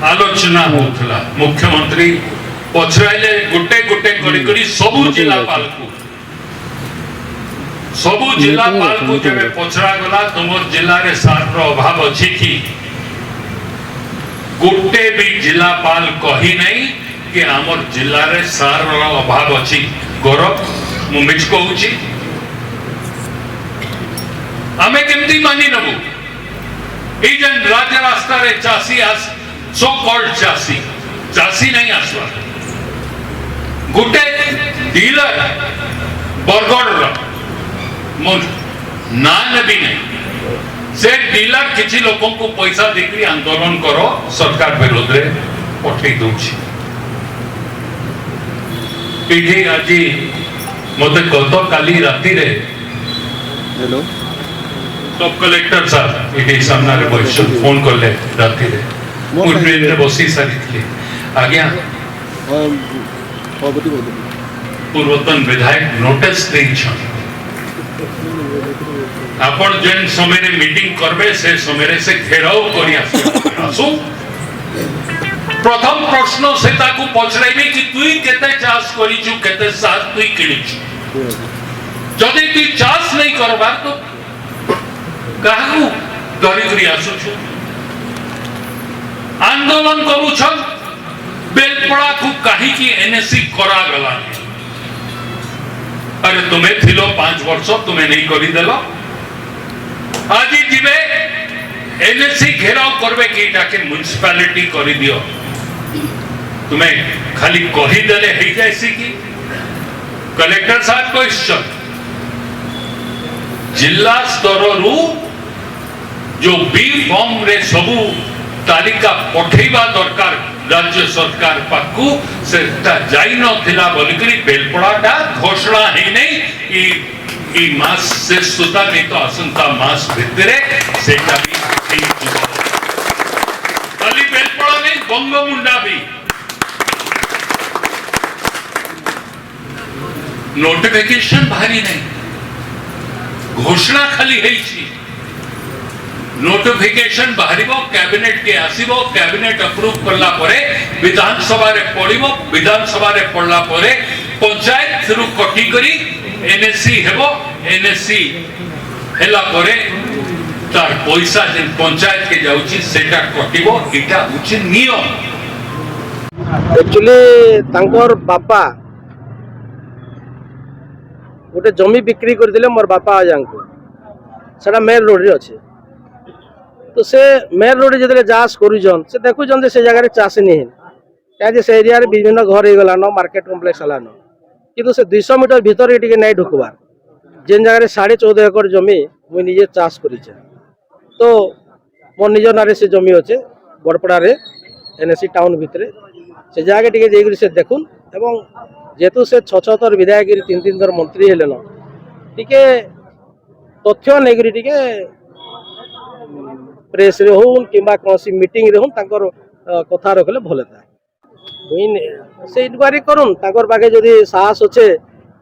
आलोचना होता मुख्यमंत्री पचराइले गोटे गोटे करी सबु जिलापाल को जब पचरा गला तुम जिले में सार अभाव अच्छी कि गोटे भी जिलापाल कही नहीं कि आमर जिले में सार अभाव अच्छी गौरव मुझ कहूँ आमे केमती मानी नबू जन राज्य रास्ता रे चासी सो कॉल्ड चासी नहीं आसवा गोटे डीलर बरगढ़ ना भी नहीं से डीलर किसी लोगों को पैसा देकर आंदोलन करो सरकार विरोध रे पठे दूची आज मत गत काली राति रे हेलो सब कलेक्टर साहब ये सामना रे बैठ फोन करले राति रे मु ट्रेन रे बसी सारी थी आज्ञा पूर्वतन विधायक नोटिस देछन आपण जेन समय रे मीटिंग करबे से समय रे से घेराव करी आसु प्रथम प्रश्न से ताकू पचराइबे कि तुई केते चाष करिछु केते साथ तुई किनिछु जदि तुई चाष नहीं करबा तो काहू डरिकरी आसुछु आंदोलन करूछन बेलपड़ा को कहीं की एनएससी करा गला अरे तुम्हें थिलो 5 वर्ष तुम्हें नहीं करी देलो आज जीवे एनएससी घेराव करबे कि ताके म्युनिसिपैलिटी करी दियो तुम्हें खाली कही देले हे जैसी की कलेक्टर साहब क्वेश्चन जिला स्तर रु जो बी फॉर्म रे सबू तालिका पठेबा दरकार राज्य सरकार पाकू सेटा जाई न थिला बोलकरी बेलपड़ाटा घोषणा है नहीं ई मास से सुता नहीं तो असंता मास भितरे सेटा भी खाली बेलपड़ा नहीं बंगमुंडा भी नोटिफिकेशन भारी नहीं घोषणा खाली है नोटिफिकेशन बाहरिबो कैबिनेट के आसीबो कैबिनेट अप्रूव करला परे विधानसभा रे पड़िबो विधानसभा रे पड़ला परे पंचायत थ्रू कटी करी एनएससी हेबो एनएससी हेला परे तार पैसा जेन पंचायत के जाउची सेटा कटिबो इटा उचित नियम एक्चुअली तांकर बापा गोटे जमी बिक्री कर दिले मोर बापा आजांको सेटा मेन रोड रे अछि तो से मेन रोड जो चाष करुन से देखुन से जगह चाष नहीं क्या से एरिया रे विभिन्न घर हो गलान मार्केट कम्प्लेक्स हलान कि से 200 मीटर भीतर ये नहीं ढुकबार जेन जगह 14.5 एकड़ जमी मुझे निजे चाष कर तो मोर निज ना से जमी अच्छे बड़पड़ा रे एनएससी टाउन भितर से जगह टे से देखुन एवं जेतु से 76 विधायक 3 थर मंत्री हेलन टिके तथ्य नहीं टे प्रेस रे हो कि कौन मीटिंग रे हो कथा रखले भले था से इनक्वारी करुन पाखे जदि साहस अच्छे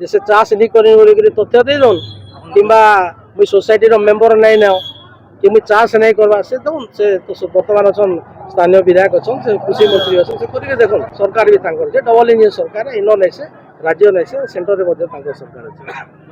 से चाष नहीं कर तथ्य देन कि मुई सोसाइटी रो मेंबर नहीं ना कि मुई चाष नहीं करवा से दउन से तो वर्तमान अच्छा स्थानीय विधायक अच्छा से कृषि मंत्री अच्छा से करके देखो सरकार भी डबल इंजन सरकार इन नहीं से राज्य नहीं से सेंटर रे सरकार अच्छे।